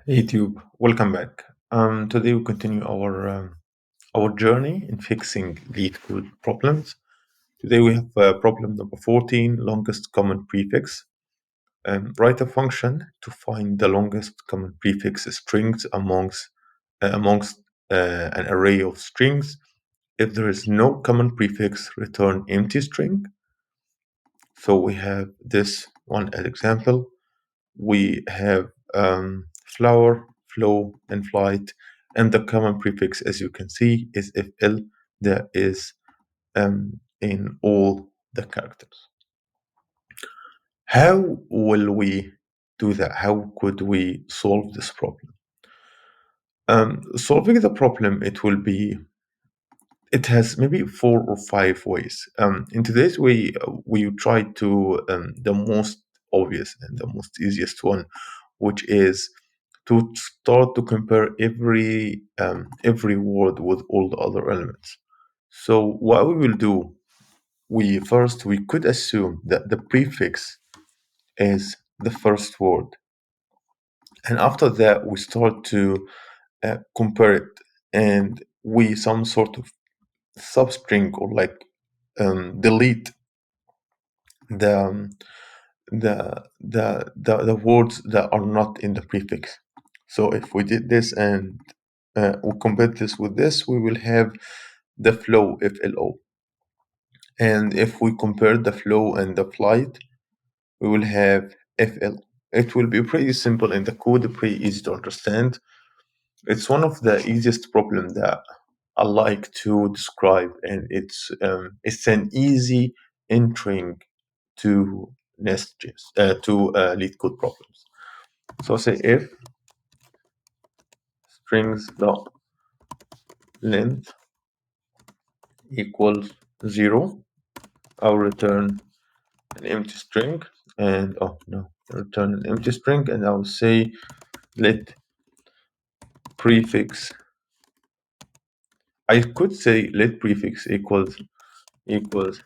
Hey YouTube, welcome back. Today we continue our journey in fixing Leetcode problems. Today we have problem number 14, longest common prefix. Write a function to find the longest common prefix strings amongst an array of strings. If there is no common prefix, return empty string. So we have this one as example. We have flower, flow, and flight, and the common prefix, as you can see, is fl. That is in all the characters. How will we do that? How could we solve this problem? Solving the problem, it has maybe 4 or 5 ways. In today's way, we try to the most obvious and the most easiest one, which is to start to compare every word with all the other elements. So what we will do, we could assume that the prefix is the first word, and after that we start to compare it, and we some sort of substring or like delete the the words that are not in the prefix. So if we did this and we compare this with this, we will have the flow FLO. And if we compare the flow and the flight, we will have FL. It will be pretty simple in the code, pretty easy to understand. It's one of the easiest problems that I like to describe, and it's an easy entering to lead code problems. So say if strings dot length equals 0, I'll return an empty string, and oh no, return an empty string, and I'll say let prefix. I could say let prefix equals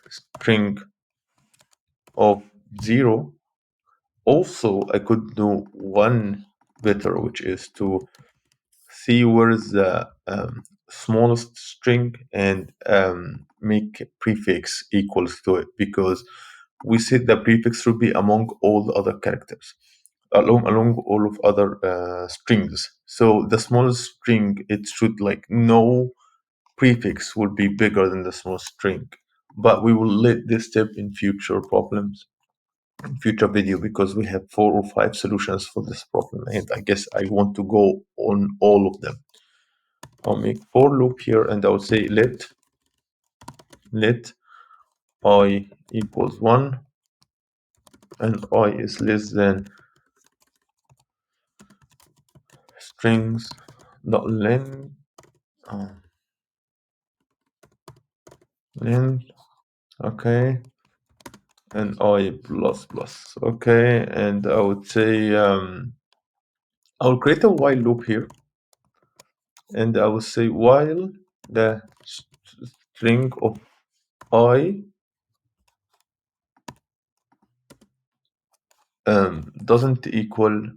string of 0. Also, I could do one better, which is to see where is the smallest string and make prefix equals to it, because we said the prefix should be among all the other characters, along all of other strings. So the smallest string, it should like no prefix will be bigger than the small string. But we will let this step in future problems, future video, because we have 4 or 5 solutions for this problem, and I guess I want to go on all of them. I'll make for loop here, and I'll say let I equals 1 and I is less than strings dot length length, okay, and I plus plus, okay. And I would say I'll create a while loop here, and I will say while the string of I doesn't equal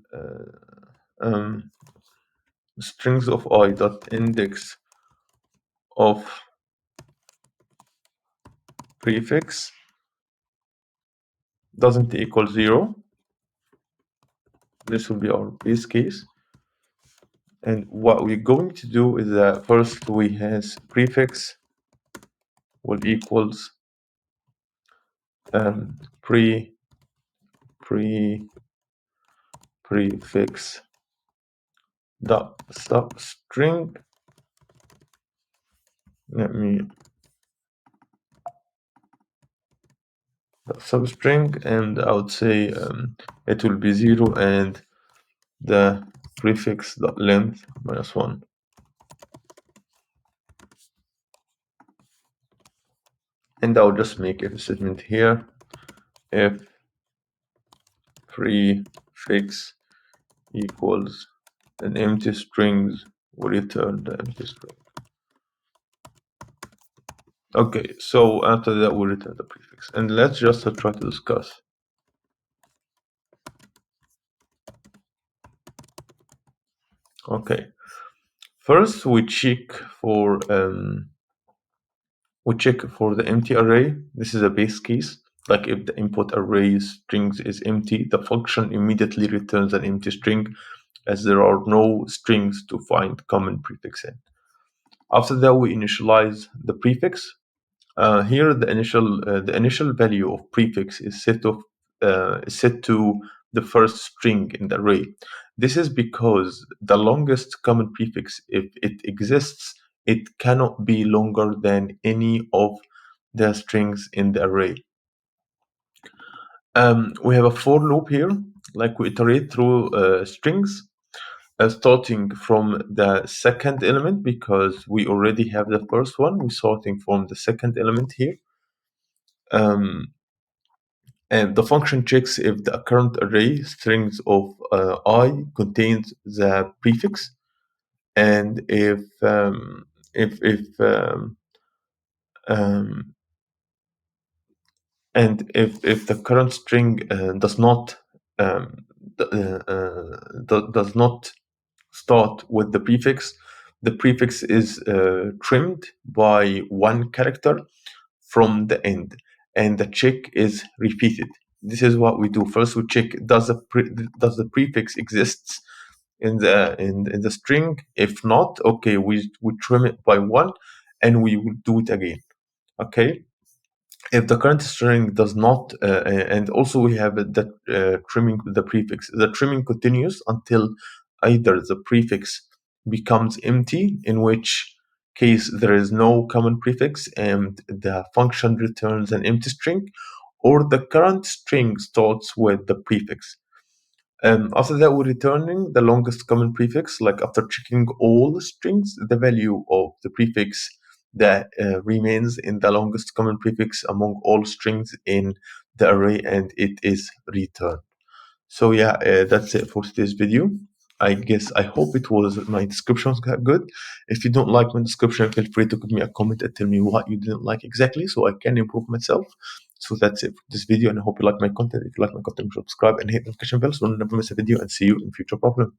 strings of I dot index of prefix doesn't equal 0. This will be our base case. And what we're going to do is that first we has prefix will equals prefix dot substring. Let me substring, and I would say it will be 0 and the prefix dot length minus 1. And I'll just make if statement here if prefix equals an empty strings will return the empty string. Okay, so after that we'll return the prefix, and let's just try to discuss. Okay. First, we check for the empty array. This is a base case. Like if the input array strings is empty, the function immediately returns an empty string, as there are no strings to find common prefix in. After that, we initialize the prefix. Here, the initial value of prefix is set to the first string in the array. This is because the longest common prefix, if it exists, it cannot be longer than any of the strings in the array. We have a for loop here, like we iterate through strings, starting from the second element because we already have the first one. We're starting from the second element here. And the function checks if the current array strings of I contains the prefix, and if um, if the current string um, does not start with the prefix is trimmed by one character from the end, and the check is repeated. This is what we do. First, we check does the prefix exists in the string. If not, okay, we trim it by one, and we will do it again. Okay. If the current string does not, and also we have the trimming the prefix. The trimming continues until either the prefix becomes empty, in which case there is no common prefix and the function returns an empty string, or the current string starts with the prefix. After that, we're returning the longest common prefix. Like after checking all the strings, the value of the prefix that remains in the longest common prefix among all strings in the array, and it is returned. So yeah, that's it for today's video. I hope it was my description was good. If you don't like my description, feel free to give me a comment and tell me what you didn't like exactly, so I can improve myself. So that's it for this video, and I hope you like my content. If you like my content, subscribe and hit the notification bell so you'll never miss a video. And see you in future problems.